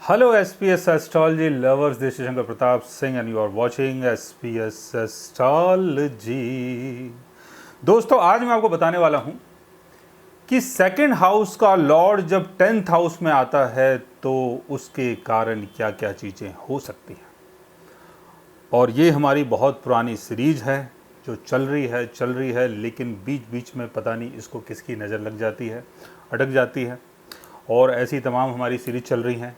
Hello SPS Astrology lovers, this is Shankar Pratap Singh and you are watching SPS Astrology। दोस्तों आज मैं आपको बताने वाला हूं कि सेकंड हाउस का लॉर्ड जब 10th हाउस में आता है तो उसके कारण क्या क्या चीज़ें हो सकती हैं। और ये हमारी बहुत पुरानी सीरीज है जो चल रही है लेकिन बीच बीच में पता नहीं इसको किसकी नज़र लग जाती है, अटक जाती है। और ऐसी तमाम हमारी सीरीज चल रही हैं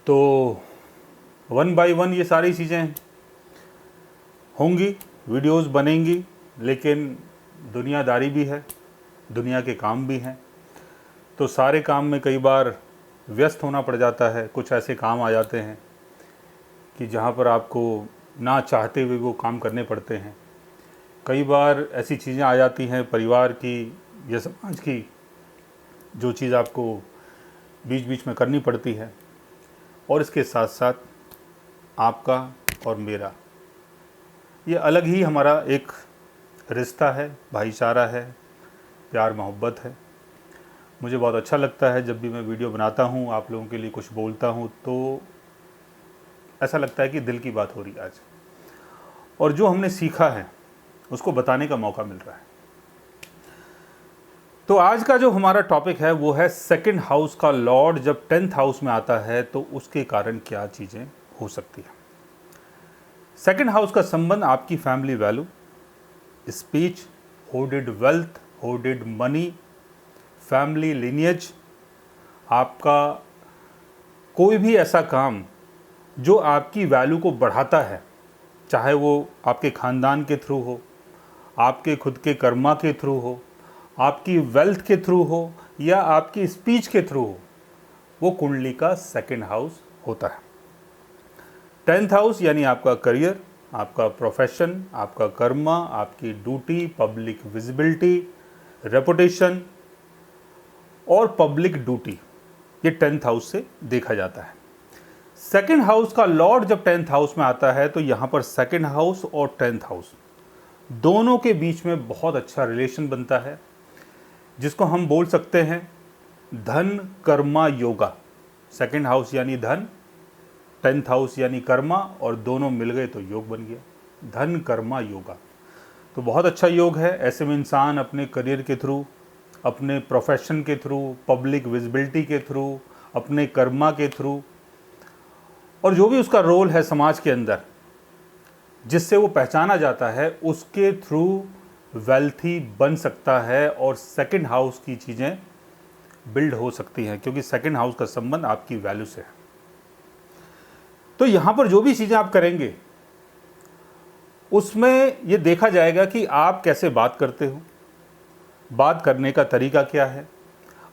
तो वन बाय वन ये सारी चीज़ें होंगी, वीडियोस बनेंगी, लेकिन दुनियादारी भी है, दुनिया के काम भी हैं, तो सारे काम में कई बार व्यस्त होना पड़ जाता है। कुछ ऐसे काम आ जाते हैं कि जहाँ पर आपको ना चाहते हुए वो काम करने पड़ते हैं। कई बार ऐसी चीज़ें आ जाती हैं परिवार की या समाज की, जो चीज़ आपको बीच बीच में करनी पड़ती है। और इसके साथ साथ आपका और मेरा ये अलग ही हमारा एक रिश्ता है, भाईचारा है, प्यार मोहब्बत है। मुझे बहुत अच्छा लगता है जब भी मैं वीडियो बनाता हूँ, आप लोगों के लिए कुछ बोलता हूँ तो ऐसा लगता है कि दिल की बात हो रही है आज, और जो हमने सीखा है उसको बताने का मौका मिल रहा है। तो आज का जो हमारा टॉपिक है वो है सेकंड हाउस का लॉर्ड जब 10th हाउस में आता है तो उसके कारण क्या चीज़ें हो सकती हैं। सेकंड हाउस का संबंध आपकी family value, speech, hoarded wealth, hoarded money, family lineage, आपका कोई भी ऐसा काम जो आपकी वैल्यू को बढ़ाता है, चाहे वो आपके ख़ानदान के थ्रू हो, आपके खुद के कर्मा के थ्रू हो, आपकी वेल्थ के थ्रू हो या आपकी स्पीच के थ्रू हो, वो कुंडली का सेकंड हाउस होता है। 10th हाउस यानी आपका करियर, आपका प्रोफेशन, आपका कर्मा, आपकी ड्यूटी, पब्लिक विजिबिलिटी, रेपुटेशन और पब्लिक ड्यूटी, ये 10th हाउस से देखा जाता है। सेकंड हाउस का लॉर्ड जब 10th हाउस में आता है तो यहाँ पर सेकंड हाउस और 10th हाउस दोनों के बीच में बहुत अच्छा रिलेशन बनता है, जिसको हम बोल सकते हैं धन कर्मा योगा। सेकंड हाउस यानी धन, 10th हाउस यानी कर्मा, और दोनों मिल गए तो योग बन गया, धन कर्मा योगा। तो बहुत अच्छा योग है। ऐसे में इंसान अपने करियर के थ्रू, अपने प्रोफेशन के थ्रू, पब्लिक विजिबिलिटी के थ्रू, अपने कर्मा के थ्रू, और जो भी उसका रोल है समाज के अंदर जिससे वो पहचाना जाता है, उसके थ्रू वेल्थी बन सकता है और सेकंड हाउस की चीज़ें बिल्ड हो सकती हैं, क्योंकि सेकंड हाउस का संबंध आपकी वैल्यू से है। तो यहाँ पर जो भी चीज़ें आप करेंगे उसमें ये देखा जाएगा कि आप कैसे बात करते हो, बात करने का तरीका क्या है,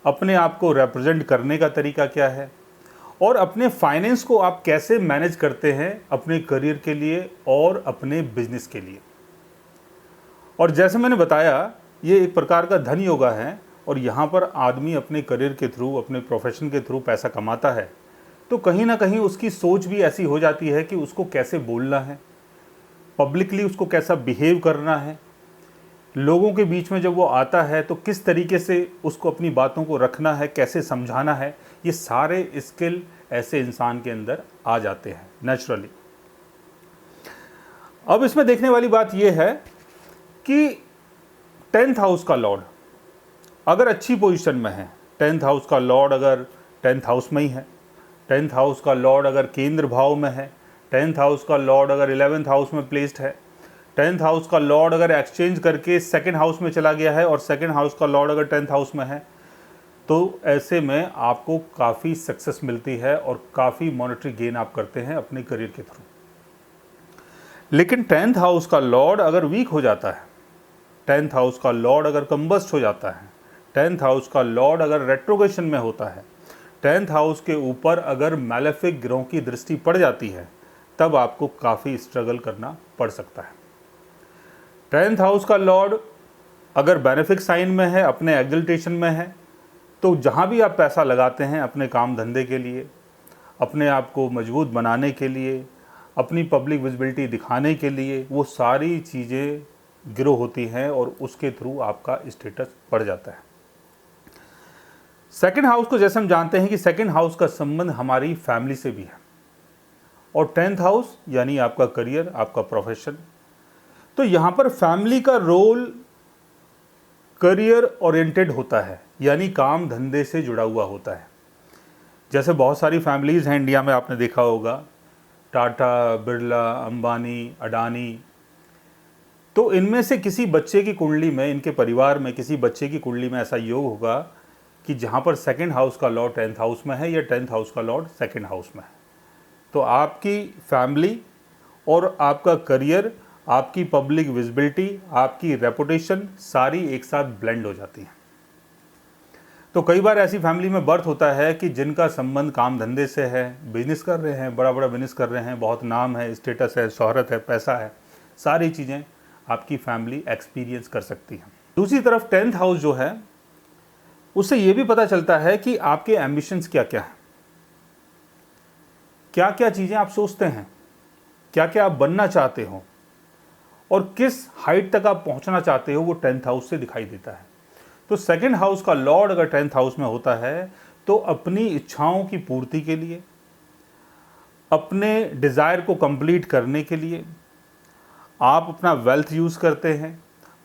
अपने आप को रिप्रेजेंट करने का तरीका क्या है, और अपने फाइनेंस को आप कैसे मैनेज करते हैं अपने करियर के लिए और अपने बिजनेस के लिए। और जैसे मैंने बताया, ये एक प्रकार का धन योगा है, और यहाँ पर आदमी अपने करियर के थ्रू, अपने प्रोफेशन के थ्रू पैसा कमाता है, तो कहीं ना कहीं उसकी सोच भी ऐसी हो जाती है कि उसको कैसे बोलना है, पब्लिकली उसको कैसा बिहेव करना है, लोगों के बीच में जब वो आता है तो किस तरीके से उसको अपनी बातों को रखना है, कैसे समझाना है। ये सारे स्किल ऐसे इंसान के अंदर आ जाते हैं नेचुरली। अब इसमें देखने वाली बात यह है कि 10th हाउस का लॉर्ड अगर अच्छी पोजीशन में है, 10th हाउस का लॉर्ड अगर 10th हाउस में ही है, 10th हाउस का लॉर्ड अगर केंद्र भाव में है, 10th हाउस का लॉर्ड अगर 11th हाउस में प्लेस्ड है, 10th हाउस का लॉर्ड अगर एक्सचेंज करके सेकंड हाउस में चला गया है और सेकंड हाउस का लॉर्ड अगर 10th हाउस में है, तो ऐसे में आपको काफ़ी सक्सेस मिलती है और काफ़ी मॉनेटरी गेन आप करते हैं अपने करियर के थ्रू। लेकिन 10th हाउस का लॉर्ड अगर वीक हो जाता है, 10th हाउस का लॉर्ड अगर कंबस्ट हो जाता है, 10th हाउस का लॉर्ड अगर रेट्रोगेशन में होता है, 10th हाउस के ऊपर अगर मैलेफिक ग्रहों की दृष्टि पड़ जाती है, तब आपको काफ़ी स्ट्रगल करना पड़ सकता है। 10th हाउस का लॉर्ड अगर बेनिफिक साइन में है, अपने एक्सल्टेशन में है, तो जहाँ भी आप पैसा लगाते हैं अपने काम धंधे के लिए, अपने आप को मजबूत बनाने के लिए, अपनी पब्लिक विजिबिलिटी दिखाने के लिए, वो सारी चीज़ें ग्रो होती हैं और उसके थ्रू आपका स्टेटस बढ़ जाता है। सेकंड हाउस को जैसे हम जानते हैं कि सेकंड हाउस का संबंध हमारी फैमिली से भी है, और 10th हाउस यानी आपका करियर, आपका प्रोफेशन। तो यहाँ पर फैमिली का रोल करियर ओरिएंटेड होता है, यानी काम धंधे से जुड़ा हुआ होता है। जैसे बहुत सारी फैमिलीज़ हैं इंडिया में, आपने देखा होगा, टाटा, बिरला, अंबानी, अडानी। तो इनमें से किसी बच्चे की कुंडली में, इनके परिवार में किसी बच्चे की कुंडली में ऐसा योग होगा कि जहाँ पर सेकंड हाउस का लॉर्ड 10th हाउस में है या 10th हाउस का लॉर्ड सेकंड हाउस में है, तो आपकी फैमिली और आपका करियर, आपकी पब्लिक विजिबिलिटी, आपकी रेपुटेशन सारी एक साथ ब्लेंड हो जाती हैं। तो कई बार ऐसी फैमिली में बर्थ होता है कि जिनका संबंध काम धंधे से है, बिजनेस कर रहे हैं, बड़ा बड़ा बिजनेस कर रहे हैं, बहुत नाम है, स्टेटस है, शोहरत है, पैसा है, सारी चीज़ें आपकी फैमिली एक्सपीरियंस कर सकती है। दूसरी तरफ 10th हाउस जो है, उससे ये भी पता चलता है कि आपके एम्बिशंस क्या क्या हैं, क्या क्या चीज़ें आप सोचते हैं, क्या क्या आप बनना चाहते हो और किस हाइट तक आप पहुंचना चाहते हो, वो 10th हाउस से दिखाई देता है। तो सेकंड हाउस का लॉर्ड अगर 10th हाउस में होता है तो अपनी इच्छाओं की पूर्ति के लिए, अपने डिज़ायर को कंप्लीट करने के लिए आप अपना वेल्थ यूज़ करते हैं,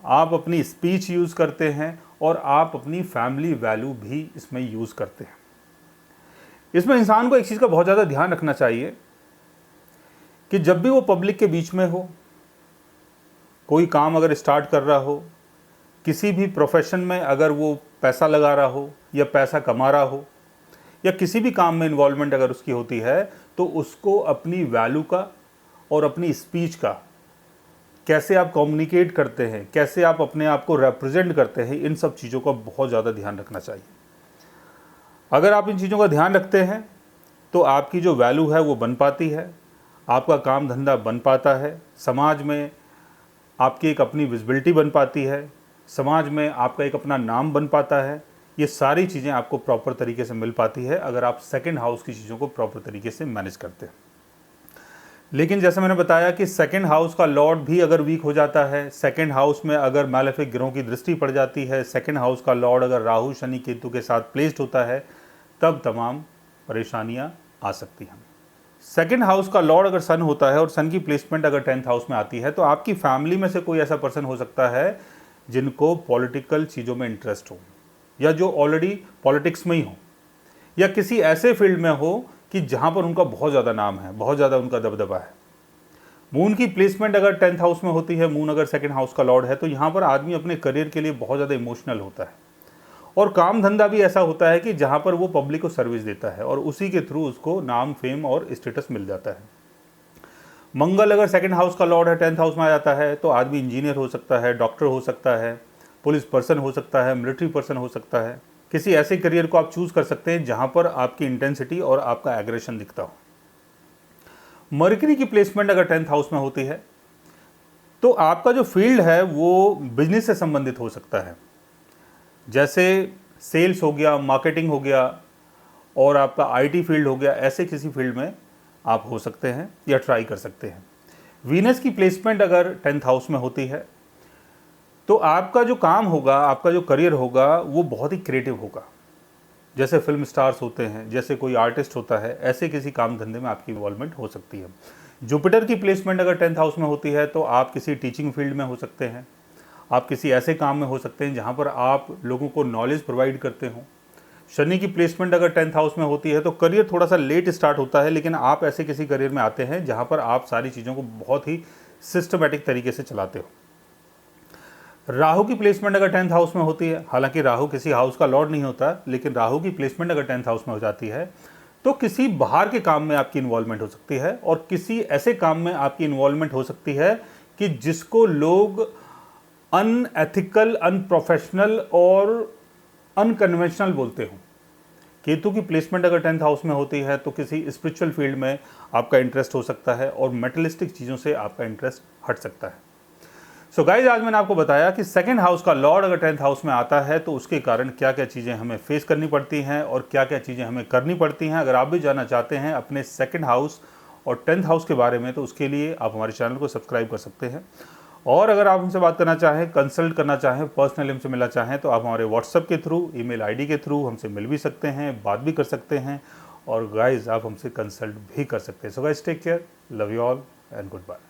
आप अपनी स्पीच यूज़ करते हैं और आप अपनी फैमिली वैल्यू भी इसमें यूज़ करते हैं। इसमें इंसान को एक चीज़ का बहुत ज़्यादा ध्यान रखना चाहिए कि जब भी वो पब्लिक के बीच में हो, कोई काम अगर स्टार्ट कर रहा हो, किसी भी प्रोफेशन में अगर वो पैसा लगा रहा हो या पैसा कमा रहा हो या किसी भी काम में इन्वॉल्वमेंट अगर उसकी होती है, तो उसको अपनी वैल्यू का और अपनी स्पीच का, कैसे आप कम्युनिकेट करते हैं, कैसे आप अपने आप को रिप्रेजेंट करते हैं, इन सब चीज़ों का बहुत ज़्यादा ध्यान रखना चाहिए। अगर आप इन चीज़ों का ध्यान रखते हैं तो आपकी जो वैल्यू है वो बन पाती है, आपका काम धंधा बन पाता है, समाज में आपकी एक अपनी विजिबिलिटी बन पाती है, समाज में आपका एक अपना नाम बन पाता है। ये सारी चीज़ें आपको प्रॉपर तरीके से मिल पाती है अगर आप सेकंड हाउस की चीज़ों को प्रॉपर तरीके से मैनेज करते हैं। लेकिन जैसे मैंने बताया कि सेकंड हाउस का लॉर्ड भी अगर वीक हो जाता है, सेकंड हाउस में अगर मैलेफिक ग्रहों की दृष्टि पड़ जाती है, सेकंड हाउस का लॉर्ड अगर राहु, शनि, केतु के साथ प्लेस्ड होता है, तब तमाम परेशानियां आ सकती हैं। सेकंड हाउस का लॉर्ड अगर सन होता है और सन की प्लेसमेंट अगर 10th हाउस में आती है, तो आपकी फैमिली में से कोई ऐसा पर्सन हो सकता है जिनको पॉलिटिकल चीज़ों में इंटरेस्ट हो, या जो ऑलरेडी पॉलिटिक्स में ही हो, या किसी ऐसे फील्ड में हो कि जहाँ पर उनका बहुत ज़्यादा नाम है, बहुत ज़्यादा उनका दबदबा है। मून की प्लेसमेंट अगर 10th हाउस में होती है, मून अगर सेकंड हाउस का लॉर्ड है, तो यहाँ पर आदमी अपने करियर के लिए बहुत ज़्यादा इमोशनल होता है, और काम धंधा भी ऐसा होता है कि जहाँ पर वो पब्लिक को सर्विस देता है और उसी के थ्रू उसको नाम, फेम और स्टेटस मिल जाता है। मंगल अगर सेकंड हाउस का लॉर्ड है, 10th हाउस में आ जाता है, तो आदमी इंजीनियर हो सकता है, डॉक्टर हो सकता है, पुलिस पर्सन हो सकता है, मिलिट्री पर्सन हो सकता है। किसी ऐसे करियर को आप चूज़ कर सकते हैं जहाँ पर आपकी इंटेंसिटी और आपका एग्रेशन दिखता हो। मरकरी की प्लेसमेंट अगर 10th हाउस में होती है तो आपका जो फील्ड है वो बिजनेस से संबंधित हो सकता है, जैसे सेल्स हो गया, मार्केटिंग हो गया, और आपका आईटी फील्ड हो गया। ऐसे किसी फील्ड में आप हो सकते हैं या ट्राई कर सकते हैं। वीनस की प्लेसमेंट अगर 10th हाउस में होती है तो आपका जो काम होगा, आपका जो करियर होगा, वो बहुत ही क्रिएटिव होगा। जैसे फिल्म स्टार्स होते हैं, जैसे कोई आर्टिस्ट होता है, ऐसे किसी काम धंधे में आपकी इन्वॉल्वमेंट हो सकती है। जुपिटर की प्लेसमेंट अगर 10th हाउस में होती है तो आप किसी टीचिंग फील्ड में हो सकते हैं, आप किसी ऐसे काम में हो सकते हैं जहाँ पर आप लोगों को नॉलेज प्रोवाइड करते हो। शनि की प्लेसमेंट अगर 10th हाउस में होती है तो करियर थोड़ा सा लेट स्टार्ट होता है, लेकिन आप ऐसे किसी करियर में आते हैं जहाँ पर आप सारी चीज़ों को बहुत ही सिस्टमेटिक तरीके से चलाते हो। राहु की प्लेसमेंट अगर 10th हाउस में होती है, हालांकि राहु किसी हाउस का लॉर्ड नहीं होता, लेकिन राहु की प्लेसमेंट अगर 10th हाउस में हो जाती है तो किसी बाहर के काम में आपकी इन्वॉल्वमेंट हो सकती है, और किसी ऐसे काम में आपकी इन्वॉल्वमेंट हो सकती है कि जिसको लोग अनएथिकल, अनप्रोफेशनल और अनकन्वेंशनल बोलते हो। केतु की प्लेसमेंट अगर 10th हाउस में होती है तो किसी स्पिरिचुअल फील्ड में आपका इंटरेस्ट हो सकता है और मेटलिस्टिक चीज़ों से आपका इंटरेस्ट हट सकता है। सो गाइज, आज मैंने आपको बताया कि सेकंड हाउस का लॉर्ड अगर 10th हाउस में आता है तो उसके कारण क्या क्या चीज़ें हमें फेस करनी पड़ती हैं और क्या क्या चीज़ें हमें करनी पड़ती हैं। अगर आप भी जानना चाहते हैं अपने सेकंड हाउस और 10th हाउस के बारे में, तो उसके लिए आप हमारे चैनल को सब्सक्राइब कर सकते हैं और अगर आप हमसे बात करना चाहें, कंसल्ट करना चाहें, पर्सनली हमसे मिलना चाहें तो आप हमारे व्हाट्सएप के थ्रू, ईमेल आईडी के थ्रू हमसे मिल भी सकते हैं, बात भी कर सकते हैं और गाइज आप हमसे कंसल्ट भी कर सकते हैं। So guys take care, love you all and good bye.